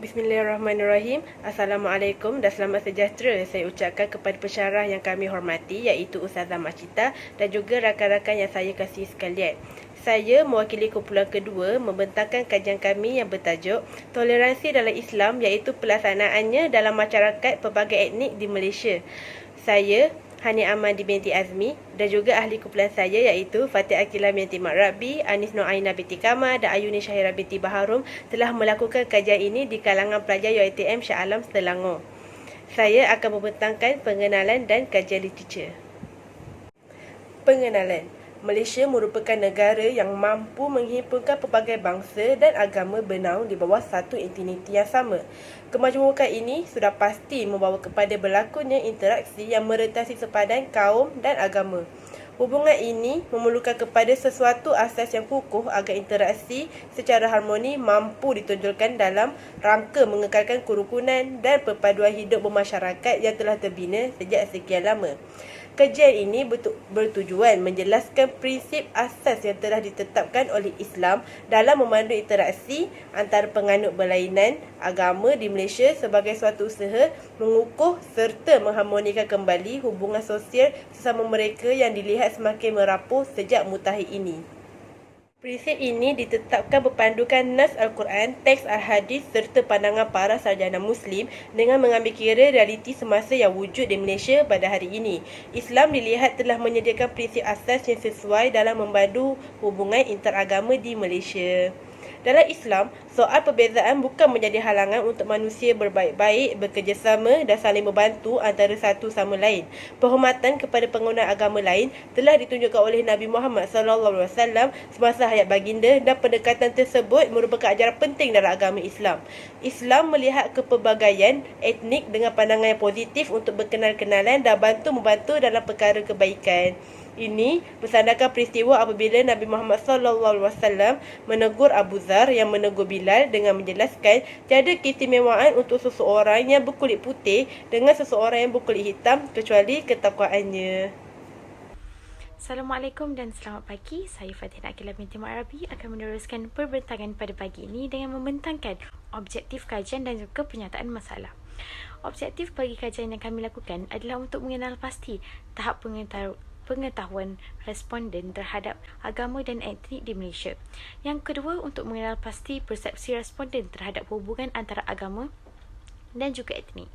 Bismillahirrahmanirrahim. Assalamualaikum dan selamat sejahtera saya ucapkan kepada pensyarah yang kami hormati, iaitu Ustazah Mashita dan juga rakan-rakan yang saya kasihi sekalian. Saya mewakili kumpulan kedua membentangkan kajian kami yang bertajuk Toleransi dalam Islam, iaitu pelaksanaannya dalam masyarakat pelbagai etnik di Malaysia. Saya Hani Amandi binti Azmi dan juga ahli kumpulan saya iaitu Fatih Akilah binti Mak Rabi, Anis Noaina binti Kamal dan Ayuni Syahira binti Baharum telah melakukan kajian ini di kalangan pelajar UiTM Shah Alam Selangor. Saya akan membentangkan pengenalan dan kajian literatur. Pengenalan. Malaysia merupakan negara yang mampu menghimpunkan pelbagai bangsa dan agama bernaung di bawah satu entiti yang sama. Kemajmukan ini sudah pasti membawa kepada berlakunya interaksi yang meretasi sepadan kaum dan agama. Hubungan ini memerlukan kepada sesuatu asas yang kukuh agar interaksi secara harmoni mampu ditonjolkan dalam rangka mengekalkan kerukunan dan perpaduan hidup bermasyarakat yang telah terbina sejak sekian lama. Kajian ini bertujuan menjelaskan prinsip asas yang telah ditetapkan oleh Islam dalam memandu interaksi antara penganut berlainan agama di Malaysia sebagai suatu usaha mengukuh serta mengharmonikan kembali hubungan sosial sesama mereka yang dilihat semakin merapuh sejak mutakhir ini. Prinsip ini ditetapkan berpandukan nas Al-Quran, teks Al-Hadis serta pandangan para sarjana Muslim dengan mengambil kira realiti semasa yang wujud di Malaysia pada hari ini. Islam dilihat telah menyediakan prinsip asas yang sesuai dalam membantu hubungan interagama di Malaysia. Dalam Islam, soal perbezaan bukan menjadi halangan untuk manusia berbaik-baik, bekerjasama dan saling membantu antara satu sama lain. Penghormatan kepada pengguna agama lain telah ditunjukkan oleh Nabi Muhammad SAW semasa hayat baginda dan pendekatan tersebut merupakan ajaran penting dalam agama Islam. Islam melihat kepelbagaian etnik dengan pandangan yang positif untuk berkenal-kenalan dan bantu-membantu dalam perkara kebaikan. Ini bersandarkan peristiwa apabila Nabi Muhammad SAW menegur Abu Zar yang menegur Bilal dengan menjelaskan tiada keistimewaan untuk seseorang yang berkulit putih dengan seseorang yang berkulit hitam kecuali ketakwaannya. Assalamualaikum dan selamat pagi. Saya Fatih Akilah binti Mak Rabi akan meneruskan perbentangan pada pagi ini dengan membentangkan objektif kajian dan juga penyataan masalah. Objektif bagi kajian yang kami lakukan adalah untuk mengenal pasti tahap pengetahuan responden terhadap agama dan etnik di Malaysia. Yang kedua, untuk mengenal pasti persepsi responden terhadap hubungan antara agama dan juga etnik.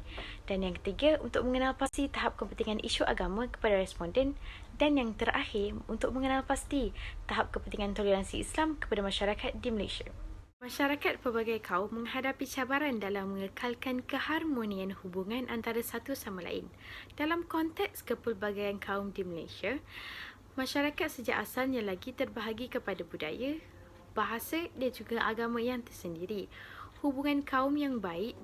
Dan yang ketiga, untuk mengenal pasti tahap kepentingan isu agama kepada responden. Dan yang terakhir, untuk mengenal pasti tahap kepentingan toleransi Islam kepada masyarakat di Malaysia. Masyarakat pelbagai kaum menghadapi cabaran dalam mengekalkan keharmonian hubungan antara satu sama lain. Dalam konteks kepelbagaian kaum di Malaysia, masyarakat sejak asalnya lagi terbahagi kepada budaya, bahasa dan juga agama yang tersendiri. Hubungan kaum yang baik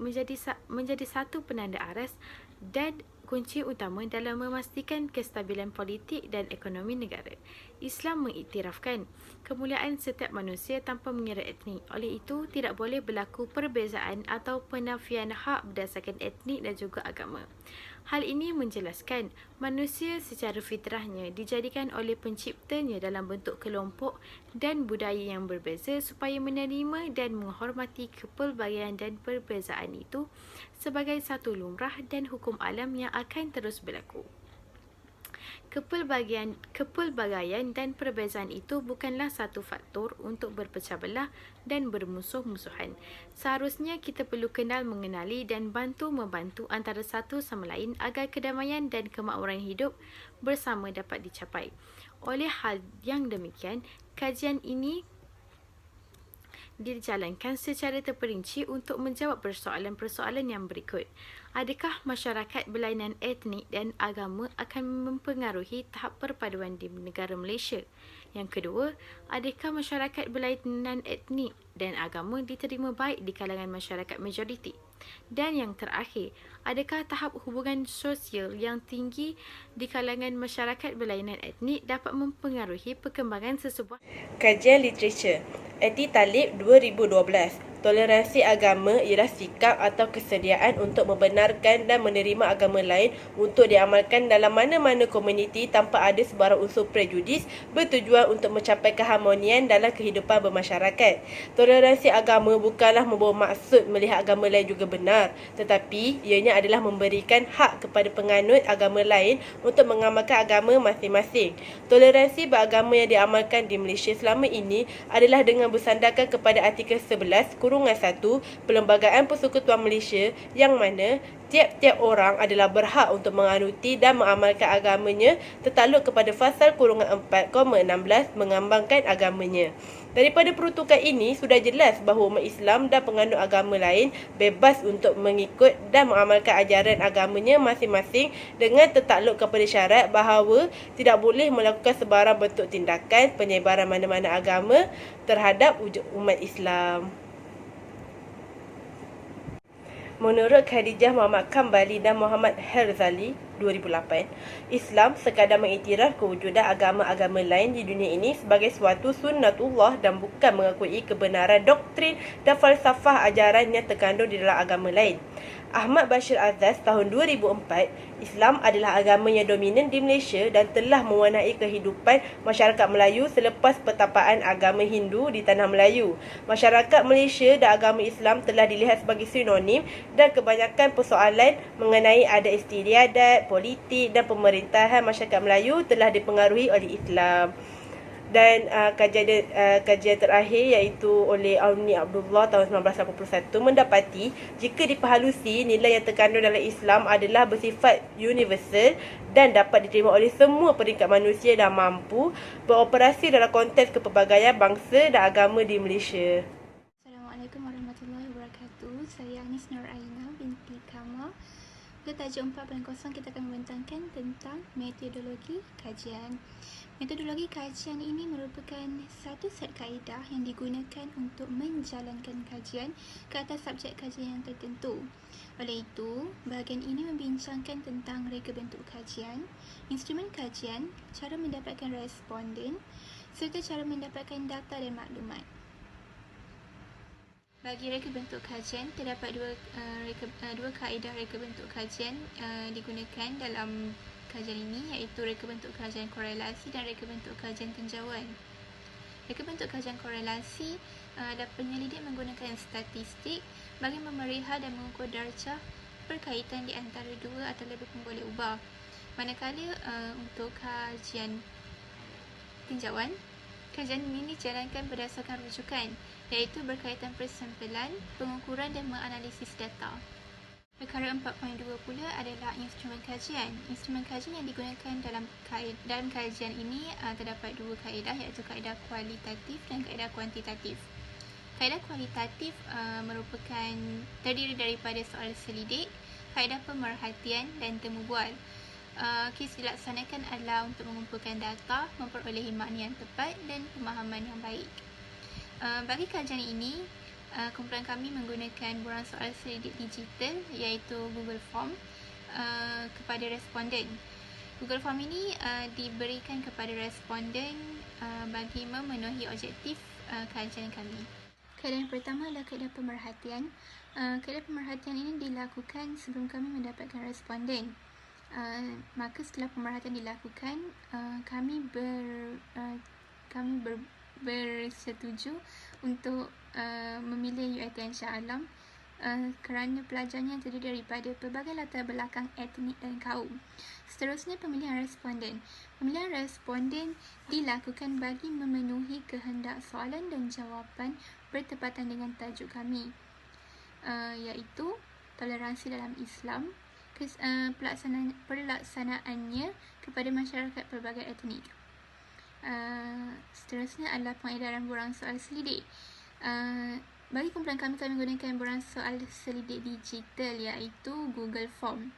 menjadi satu penanda aras dan kunci utama dalam memastikan kestabilan politik dan ekonomi negara. Islam mengiktirafkan kemuliaan setiap manusia tanpa mengira etnik. Oleh itu, tidak boleh berlaku perbezaan atau penafian hak berdasarkan etnik dan juga agama. Hal ini menjelaskan manusia secara fitrahnya dijadikan oleh penciptanya dalam bentuk kelompok dan budaya yang berbeza supaya menerima dan menghormati kepelbagaian dan perbezaan itu sebagai satu lumrah dan hukum alam yang akan terus berlaku. Kepelbagaian dan perbezaan itu bukanlah satu faktor untuk berpecah belah dan bermusuh-musuhan. Seharusnya kita perlu kenal mengenali dan bantu-membantu antara satu sama lain agar kedamaian dan kemakmuran hidup bersama dapat dicapai. Oleh hal yang demikian, kajian ini dijalankan secara terperinci untuk menjawab persoalan-persoalan yang berikut. Adakah masyarakat berlainan etnik dan agama akan mempengaruhi tahap perpaduan di negara Malaysia? Yang kedua, adakah masyarakat berlainan etnik dan agama diterima baik di kalangan masyarakat majoriti? Dan yang terakhir, adakah tahap hubungan sosial yang tinggi di kalangan masyarakat berlainan etnik dapat mempengaruhi perkembangan sesebuah Kajian literatur Eti Talib 2012. Toleransi agama ialah sikap atau kesediaan untuk membenarkan dan menerima agama lain untuk diamalkan dalam mana-mana komuniti tanpa ada sebarang unsur prejudis, bertujuan untuk mencapai keharmonian dalam kehidupan bermasyarakat. Toleransi agama bukanlah membawa maksud melihat agama lain juga benar, tetapi ianya adalah memberikan hak kepada penganut agama lain untuk mengamalkan agama masing-masing. Toleransi beragama yang diamalkan di Malaysia selama ini adalah dengan bersandarkan kepada artikel 11/1 Perlembagaan Persekutuan Malaysia, yang mana tiap-tiap orang adalah berhak untuk menganuti dan mengamalkan agamanya tertakluk kepada fasal /4,16 mengambangkan agamanya. Daripada peruntukan ini, sudah jelas bahawa umat Islam dan penganut agama lain bebas untuk mengikut dan mengamalkan ajaran agamanya masing-masing dengan tertakluk kepada syarat bahawa tidak boleh melakukan sebarang bentuk tindakan penyebaran mana-mana agama terhadap umat Islam. Menurut Khadijah Muhammad Kambali dan Muhammad Herzali 2008, Islam sekadar mengiktiraf kewujudan agama-agama lain di dunia ini sebagai suatu sunnatullah dan bukan mengakui kebenaran doktrin dan falsafah ajaran yang terkandung di dalam agama lain. Ahmad Bashir Azaz tahun 2004, Islam adalah agama yang dominan di Malaysia dan telah mewarnai kehidupan masyarakat Melayu selepas pertapaan agama Hindu di tanah Melayu. Masyarakat Malaysia dan agama Islam telah dilihat sebagai sinonim dan kebanyakan persoalan mengenai adat istiadat, politik dan pemerintahan masyarakat Melayu telah dipengaruhi oleh Islam. Dan kajian terakhir iaitu oleh Auni Abdullah tahun 1981 mendapati jika diperhalusi, nilai yang terkandung dalam Islam adalah bersifat universal dan dapat diterima oleh semua peringkat manusia dan mampu beroperasi dalam konteks kepelbagaian bangsa dan agama di Malaysia. Assalamualaikum warahmatullahi wabarakatuh. Saya Anis Nur Aina binti Kamal. Pada tajuk 4.0 kita akan membentangkan tentang metodologi kajian. Metodologi kajian ini merupakan satu set kaedah yang digunakan untuk menjalankan kajian ke atas subjek kajian yang tertentu. Oleh itu, bahagian ini membincangkan tentang reka bentuk kajian, instrumen kajian, cara mendapatkan responden, serta cara mendapatkan data dan maklumat. Bagi reka bentuk kajian, terdapat dua kaedah reka bentuk kajian digunakan dalam kajian ini, iaitu reka bentuk kajian korelasi dan reka bentuk kajian tinjauan. Reka bentuk kajian korelasi adalah penyelidik menggunakan statistik bagi memerihal dan mengukur darjah perkaitan di antara dua atau lebih pemboleh ubah. Manakala untuk kajian tinjauan, kajian ini dijalankan berdasarkan rujukan, iaitu berkaitan persampelan, pengukuran dan menganalisis data. Perkara 4.2 pula adalah instrumen kajian. Instrumen kajian yang digunakan dalam kajian ini terdapat dua kaedah, iaitu kaedah kualitatif dan kaedah kuantitatif. Kaedah kualitatif merupakan terdiri daripada soal selidik, kaedah pemerhatian dan temu bual. Kes dilaksanakan adalah untuk mengumpulkan data, memperolehi makna yang tepat dan pemahaman yang baik. Bagi kajian ini, kumpulan kami menggunakan buruan soal selidik digital iaitu Google Form kepada responden. Google Form ini diberikan kepada responden bagi memenuhi objektif kajian kami. Kaedah yang pertama adalah kaedah pemerhatian. Kaedah pemerhatian ini dilakukan sebelum kami mendapatkan responden. Maka setelah pemerhatian dilakukan, kami bersetuju untuk memilih UiTM Shah Alam kerana pelajarnya terdiri daripada pelbagai latar belakang etnik dan kaum. Seterusnya, pemilihan responden. Pemilihan responden dilakukan bagi memenuhi kehendak soalan dan jawapan bertepatan dengan tajuk kami, iaitu toleransi dalam Islam, pelaksanaannya kepada masyarakat pelbagai etnik. Seterusnya adalah pengedaran buruan soal selidik. Bagi kumpulan kami menggunakan buruan soal selidik digital iaitu Google Form.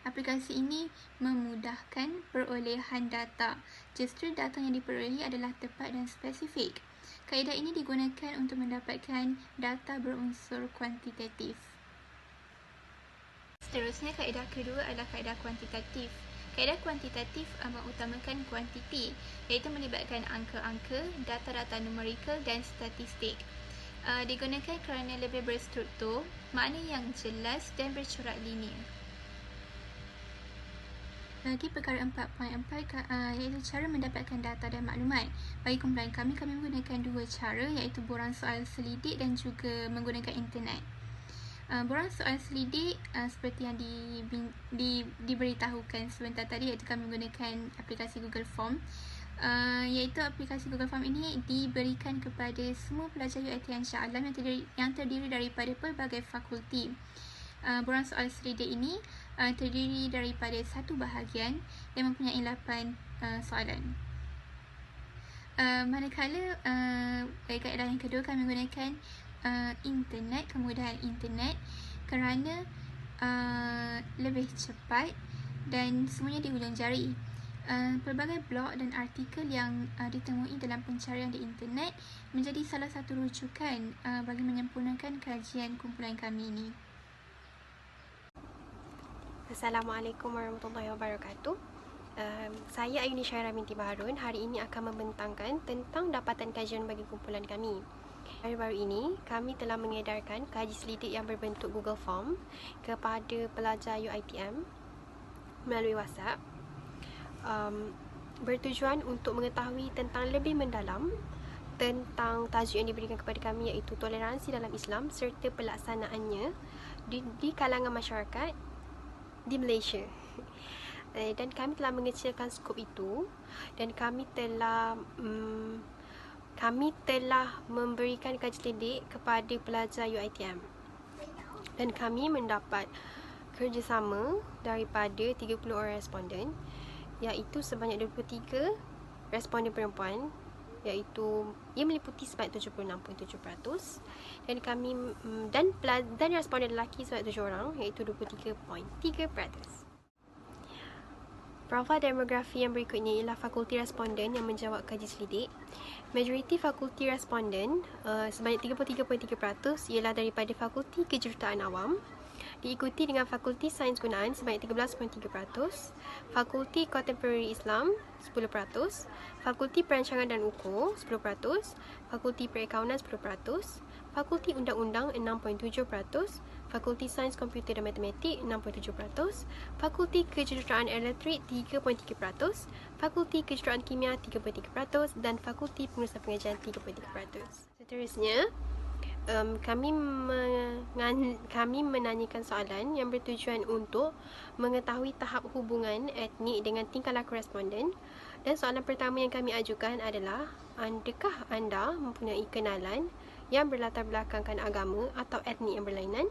Aplikasi ini memudahkan perolehan data. Justru data yang diperolehi adalah tepat dan spesifik. Kaedah ini digunakan untuk mendapatkan data berunsur kuantitatif. Seterusnya, kaedah kedua adalah kaedah kuantitatif. Kaedah kuantitatif mengutamakan kuantiti, iaitu melibatkan angka-angka, data-data numerikal dan statistik. Digunakan kerana lebih berstruktur, makna yang jelas dan bercorak linear. Lagi perkara 4.4 iaitu cara mendapatkan data dan maklumat. Bagi kumpulan kami menggunakan dua cara, iaitu borang soal selidik dan juga menggunakan internet. Borang soal selidik seperti yang diberitahukan sebentar tadi, iaitu kami menggunakan aplikasi Google Form. Iaitu aplikasi Google Form ini diberikan kepada semua pelajar UiTM Shah Alam yang terdiri daripada pelbagai fakulti. Borang soal selidik ini terdiri daripada satu bahagian yang mempunyai 8 soalan. Manakala kaedah yang kedua kami menggunakan internet, kemudahan internet kerana lebih cepat dan semuanya di hujung jari. Pelbagai blog dan artikel yang ditemui dalam pencarian di internet menjadi salah satu rujukan bagi menyempurnakan kajian kumpulan kami ini. Assalamualaikum warahmatullahi wabarakatuh. Saya Ayuni Syairah binti Baharun. Hari ini akan membentangkan tentang dapatan kajian bagi kumpulan kami. Baru-baru ini, kami telah mengedarkan kaji selidik yang berbentuk Google Form kepada pelajar UiTM melalui WhatsApp. Bertujuan untuk mengetahui tentang lebih mendalam tentang tajuk yang diberikan kepada kami, iaitu toleransi dalam Islam serta pelaksanaannya di kalangan masyarakat di Malaysia. Dan kami telah mengecilkan skop itu dan kami telah memberikan kaji selidik kepada pelajar UiTM. Dan kami mendapat kerjasama daripada 30 orang responden, iaitu sebanyak 23 responden perempuan, iaitu ia meliputi sebanyak 76.7%, dan kami dan responden lelaki sebanyak 7 orang, iaitu 23.3%. Profil demografi yang berikutnya ialah fakulti responden yang menjawab kaji selidik. Majoriti fakulti responden sebanyak 33.3% ialah daripada fakulti kejuruteraan awam, diikuti dengan fakulti sains gunaan sebanyak 13.3%, fakulti contemporary Islam 10%, fakulti perancangan dan ukur 10%, fakulti perakaunan 10%, fakulti undang-undang 6.7%, fakulti sains komputer dan matematik 6.7%, fakulti kejuruteraan elektrik 3.3%, fakulti kejuruteraan kimia 3.3% dan fakulti pengurusan pengajian 3.3%. Seterusnya, kami menanyakan soalan yang bertujuan untuk mengetahui tahap hubungan etnik dengan tingkah laku responden. Dan soalan pertama yang kami ajukan adalah, adakah anda mempunyai kenalan yang berlatar belakangkan agama atau etnik yang berlainan?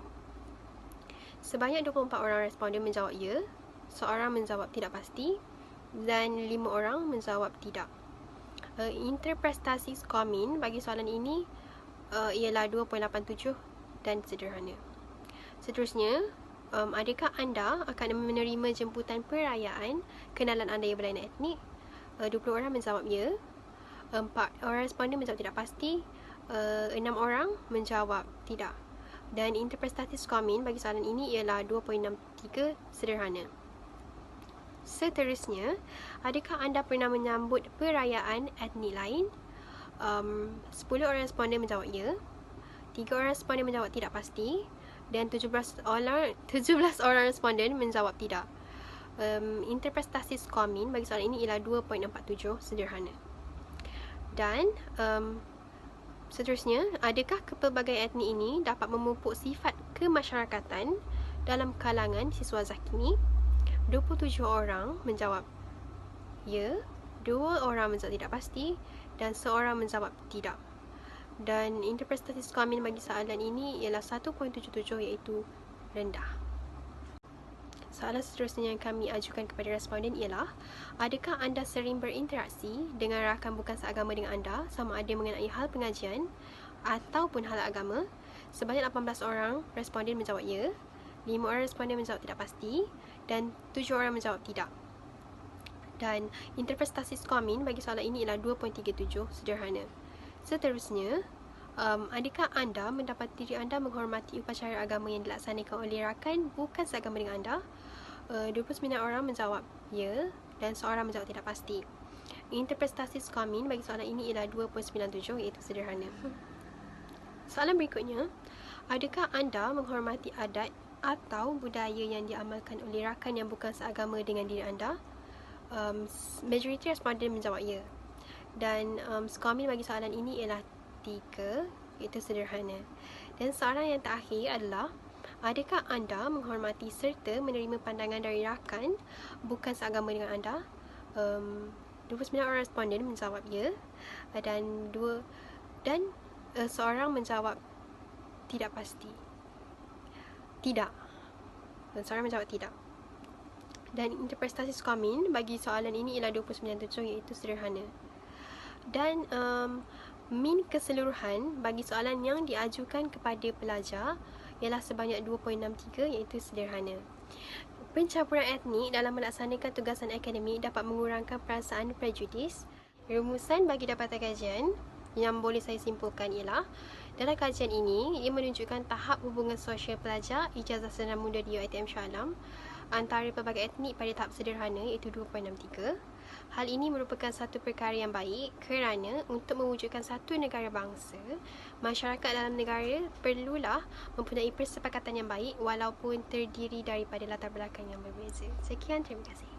Sebanyak 24 orang responden menjawab ya, seorang menjawab tidak pasti dan 5 orang menjawab tidak. Interpretasi skor min bagi soalan ini ialah 2.87 dan sederhana. Seterusnya, adakah anda akan menerima jemputan perayaan kenalan anda yang berlainan etnik? 20 orang menjawab ya, 4 orang responden menjawab tidak pasti, 6 orang menjawab tidak. Dan interpretasi skor min bagi soalan ini ialah 2.63 sederhana. Seterusnya, adakah anda pernah menyambut perayaan etnik lain? 10 orang responden menjawab ya, 3 orang responden menjawab tidak pasti dan 17 orang responden menjawab tidak. Interpretasi skor min bagi soalan ini ialah 2.47 sederhana. Dan seterusnya, adakah kepelbagaian etnik ini dapat memupuk sifat kemasyarakatan dalam kalangan siswa Zakini? 27 orang menjawab ya, 2 orang menjawab tidak pasti dan seorang menjawab tidak. Dan interpretasi skor min bagi soalan ini ialah 1.77, iaitu rendah. Soalan seterusnya yang kami ajukan kepada responden ialah, adakah anda sering berinteraksi dengan rakan bukan seagama dengan anda, sama ada mengenai hal pengajian ataupun hal agama? Sebanyak 18 orang responden menjawab ya, 5 orang responden menjawab tidak pasti dan 7 orang menjawab tidak. Dan interpretasi skor min bagi soalan ini ialah 2.37 sederhana. Seterusnya, adakah anda mendapati diri anda menghormati upacara agama yang dilaksanakan oleh rakan bukan seagama dengan anda? 29 orang menjawab ya dan seorang menjawab tidak pasti. Interpretasi skor min bagi soalan ini ialah 2.97, iaitu sederhana. Soalan berikutnya, adakah anda menghormati adat atau budaya yang diamalkan oleh rakan yang bukan seagama dengan diri anda? Majoriti responden menjawab ya. Dan skor amin bagi soalan ini ialah 3, iaitu sederhana. Dan soalan yang terakhir adalah, adakah anda menghormati serta menerima pandangan dari rakan bukan seagama dengan anda? 29 orang responden menjawab ya, dan seorang menjawab tidak pasti. Tidak. Dan seorang menjawab tidak. Dan interpretasi skor amin bagi soalan ini ialah 297, iaitu sederhana. Dan min keseluruhan bagi soalan yang diajukan kepada pelajar ialah sebanyak 2.63, iaitu sederhana. Pencampuran etnik dalam melaksanakan tugasan akademik dapat mengurangkan perasaan prejudis. Rumusan bagi dapatan kajian yang boleh saya simpulkan ialah, dalam kajian ini, ia menunjukkan tahap hubungan sosial pelajar ijazah sarjana muda di UiTM Shah Alam antara pelbagai etnik pada tahap sederhana, iaitu 2.63. Hal ini merupakan satu perkara yang baik kerana untuk mewujudkan satu negara bangsa, masyarakat dalam negara perlulah mempunyai persepakatan yang baik walaupun terdiri daripada latar belakang yang berbeza. Sekian, terima kasih.